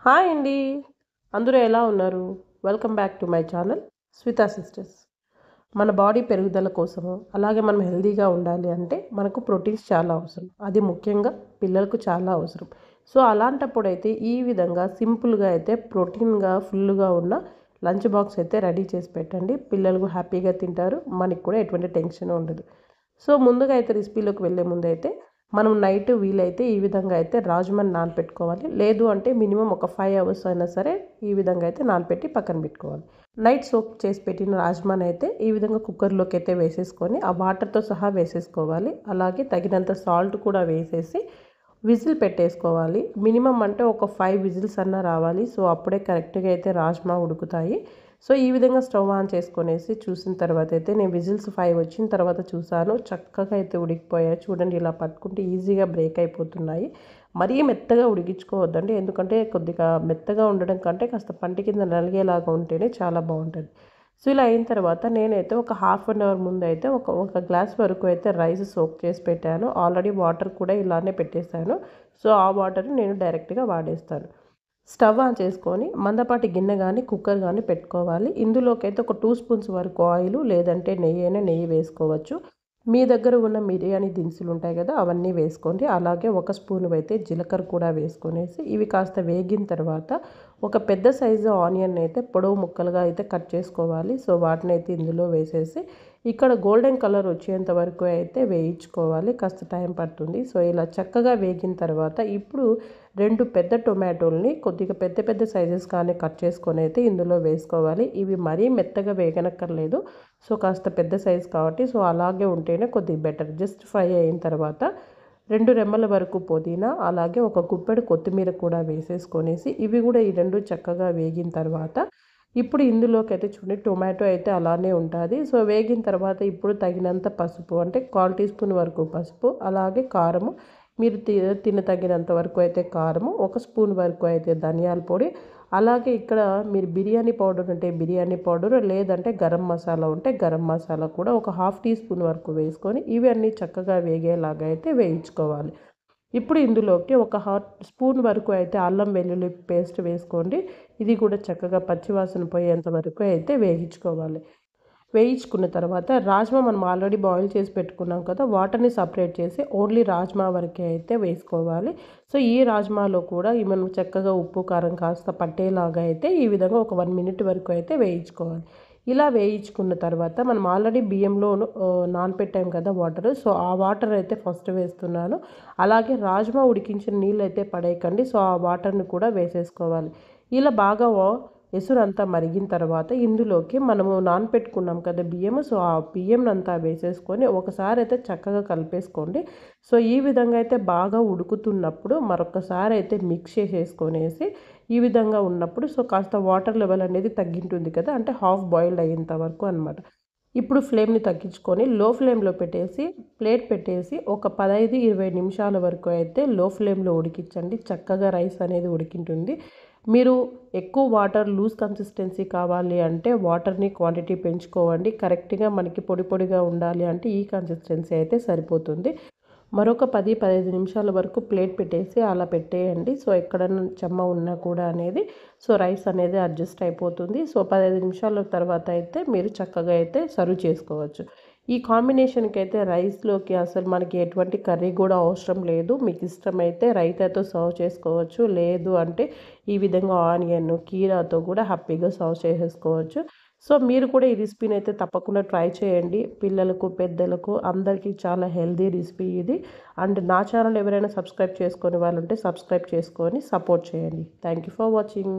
Hi అండి. అందరూ ఎలా ఉన్నారు? Welcome back to my channel Swita sisters. మన బాడీ పెరుగుదల కోసము, అలాగే మనం హెల్తీగా ఉండాలి అంటే మనకు ప్రోటీన్స్ చాలా అవసరం. అది ముఖ్యంగా పిల్లలకు చాలా అవసరం. సో అలాంటప్పుడైతే ఈ విధంగా సింపుల్గా అయితే ప్రోటీన్గా ఫుల్గా ఉన్న లంచ్ బాక్స్ అయితే రెడీ చేసి పెట్టండి. పిల్లలు హ్యాపీగా తింటారు. మనకి కూడా ఎటువంటి టెన్షన్ ఉండదు. సో ముందుగా అయితే రెసిపీలోకి వెళ్ళే ముందైతే మనం నైట్ వీలైతే ఈ విధంగా అయితే రాజ్మాని నానపెట్టుకోవాలి. లేదు అంటే మినిమం ఒక 5 అవర్స్ అయినా సరే ఈ విధంగా అయితే నానపెట్టి పక్కన పెట్టుకోవాలి. నైట్ సోక్ చేసి పెట్టిన రాజ్మాని అయితే ఈ విధంగా కుక్కర్లోకి అయితే వేసేసుకొని ఆ వాటర్తో సహా వేసేసుకోవాలి. అలాగే తగినంత సాల్ట్ కూడా వేసేసి విజిల్ పెట్టేసుకోవాలి. మినిమం అంటే ఒక 5 విజిల్స్ అన్నా రావాలి. సో అప్పుడే కరెక్ట్గా అయితే రాజ్మా ఉడుకుతాయి. సో ఈ విధంగా స్టవ్ ఆన్ చేసుకొనేసి చూసిన తర్వాత అయితే నేను విజిల్స్ 5 వచ్చిన తర్వాత చూసాను. చక్కగా అయితే ఉడికిపోయాయి. చూడండి ఇలా పట్టుకుంటే ఈజీగా బ్రేక్ అయిపోతున్నాయి. మరీ మెత్తగా ఉడికించుకోవద్దండి. ఎందుకంటే కొద్దిగా మెత్తగా ఉండడం కంటే కాస్త పంటి కింద నలిగేలాగా ఉంటేనే చాలా బాగుంటుంది. సో ఇలా అయిన తర్వాత నేనైతే ఒక హాఫ్ అన్ అవర్ ముందు అయితే ఒక గ్లాస్ వరకు అయితే రైస్ సోక్ చేసి పెట్టాను. ఆల్రెడీ వాటర్ కూడా ఇలానే పెట్టేశాను. సో ఆ వాటర్ నేను డైరెక్ట్గా వాడేస్తాను. స్టవ్ ఆన్ చేసుకొని మందపాటి గిన్నె కానీ కుక్కర్ కానీ పెట్టుకోవాలి. ఇందులోకి అయితే ఒక 2 స్పూన్స్ వరకు ఆయిల్ లేదంటే నెయ్యి వేసుకోవచ్చు. మీ దగ్గర ఉన్న బిర్యానీ దినుసులు ఉంటాయి కదా, అవన్నీ వేసుకోండి. అలాగే ఒక స్పూన్ అయితే జీలకర్ర కూడా వేసుకొనేసి ఇవి కాస్త వేగిన తర్వాత ఒక పెద్ద సైజు ఆనియన్ అయితే పొడవు ముక్కలుగా అయితే కట్ చేసుకోవాలి. సో వాటిని అయితే ఇందులో వేసేసి ఇక్కడ గోల్డెన్ కలర్ వచ్చేంత వరకు అయితే వేయించుకోవాలి. కాస్త టైం పడుతుంది. సో ఇలా చక్కగా వేగిన తర్వాత ఇప్పుడు 2 పెద్ద టొమాటోల్ని కొద్దిగా పెద్ద పెద్ద సైజెస్ కానీ కట్ చేసుకొని అయితే ఇందులో వేసుకోవాలి. ఇవి మరీ మెత్తగా వేగనక్కర్లేదు. సో కాస్త పెద్ద సైజ్ కాబట్టి సో అలాగే ఉంటేనే కొద్దిగా బెటర్. జస్ట్ ఫ్రై అయిన తర్వాత 2 రెమ్మల వరకు పుదీనా, అలాగే ఒక గుప్పెడు కొత్తిమీర కూడా వేసేసుకొనేసి ఇవి కూడా ఈ 2 చక్కగా వేగిన తర్వాత ఇప్పుడు ఇందులోకి అయితే చూడండి టొమాటో అయితే అలానే ఉంటుంది. సో వేగిన తర్వాత ఇప్పుడు తగినంత పసుపు అంటే 1/4 టీ స్పూన్ వరకు పసుపు, అలాగే కారము మీరు తగినంత వరకు అయితే కారము, 1 స్పూన్ వరకు అయితే ధనియాల పొడి, అలాగే ఇక్కడ మీరు బిర్యానీ పౌడర్ ఉంటే బిర్యానీ పౌడర్, లేదంటే గరం మసాలా ఉంటే గరం మసాలా కూడా ఒక 1/2 టీ స్పూన్ వరకు వేసుకొని ఇవన్నీ చక్కగా వేగేలాగా అయితే వేయించుకోవాలి. ఇప్పుడు ఇందులోకి ఒక స్పూన్ వరకు అయితే అల్లం వెల్లుల్లి పేస్ట్ వేసుకోండి. ఇది కూడా చక్కగా పచ్చివాసన పోయేంత వరకు అయితే వేయించుకోవాలి. వేయించుకున్న తర్వాత రాజ్మా మనం ఆల్రెడీ బాయిల్ చేసి పెట్టుకున్నాం కదా, వాటర్ని సపరేట్ చేసి ఓన్లీ రాజ్మా వరకే అయితే వేసుకోవాలి. సో ఈ రాజ్మాలో కూడా మనం చక్కగా ఉప్పు కారం కాస్త పట్టేలాగా అయితే ఈ విధంగా ఒక 1 మినిట్ వరకు అయితే వేయించుకోవాలి. ఇలా వేయించుకున్న తర్వాత మనం ఆల్రెడీ బియ్యంలో నానపెట్టాం కదా వాటర్, సో ఆ వాటర్ అయితే ఫస్ట్ వేస్తున్నాను. అలాగే రాజ్మా ఉడికించిన నీళ్ళు అయితే పడేయకండి. సో ఆ వాటర్ని కూడా వేసేసుకోవాలి. ఇలా బాగా ఎసురంతా మరిగిన తర్వాత ఇందులోకి మనము నానపెట్టుకున్నాం కదా బియ్యము, సో ఆ బియ్యంనంతా వేసేసుకొని ఒకసారి అయితే చక్కగా కలిపేసుకోండి. సో ఈ విధంగా అయితే బాగా ఉడుకుతున్నప్పుడు మరొకసారి అయితే మిక్స్ చేసేసుకొనేసి ఈ విధంగా ఉన్నప్పుడు సో కాస్త వాటర్ లెవెల్ అనేది తగ్గింటుంది కదా, అంటే హాఫ్ బాయిల్డ్ అయ్యేంత వరకు అనమాట. ఇప్పుడు ఫ్లేమ్ని తగ్గించుకొని లో ఫ్లేమ్లో పెట్టేసి ప్లేట్ పెట్టేసి ఒక 15-20 నిమిషాల వరకు అయితే లో ఫ్లేమ్లో ఉడికించండి. చక్కగా రైస్ అనేది ఉడికింటుంది. మీరు ఎక్కువ వాటర్ లూజ్ కన్సిస్టెన్సీ కావాలి అంటే వాటర్ని క్వాంటిటీ పెంచుకోవండి. కరెక్ట్గా మనకి పొడి పొడిగా ఉండాలి అంటే ఈ కన్సిస్టెన్సీ అయితే సరిపోతుంది. మరొక 10-15 నిమిషాల వరకు ప్లేట్ పెట్టేసి అలా పెట్టేయండి. సో ఎక్కడన్నా చెమ్మ ఉన్నా కూడా అనేది సో రైస్ అనేది అడ్జస్ట్ అయిపోతుంది. సో 15 నిమిషాల తర్వాత అయితే మీరు చక్కగా అయితే సర్వ్ చేసుకోవచ్చు. ఈ కాంబినేషన్కి అయితే రైస్లోకి అసలు మనకి ఎటువంటి కర్రీ కూడా అవసరం లేదు. మీకు ఇష్టమైతే రైతాతో సర్వ్ చేసుకోవచ్చు. లేదు అంటే ఈ విధంగా ఆనియన్ కీరాతో కూడా హ్యాపీగా సర్వ్ చేసేసుకోవచ్చు. సో మీరు కూడా ఈ రెసిపీని అయితే తప్పకుండా ట్రై చేయండి. పిల్లలకు పెద్దలకు అందరికీ చాలా హెల్దీ రెసిపీ ఇది. అండ్ నా ఛానల్ ఎవరైనా సబ్స్క్రైబ్ చేసుకొని వాళ్ళు ఉంటే సబ్స్క్రైబ్ చేసుకొని సపోర్ట్ చేయండి. Thank you for watching.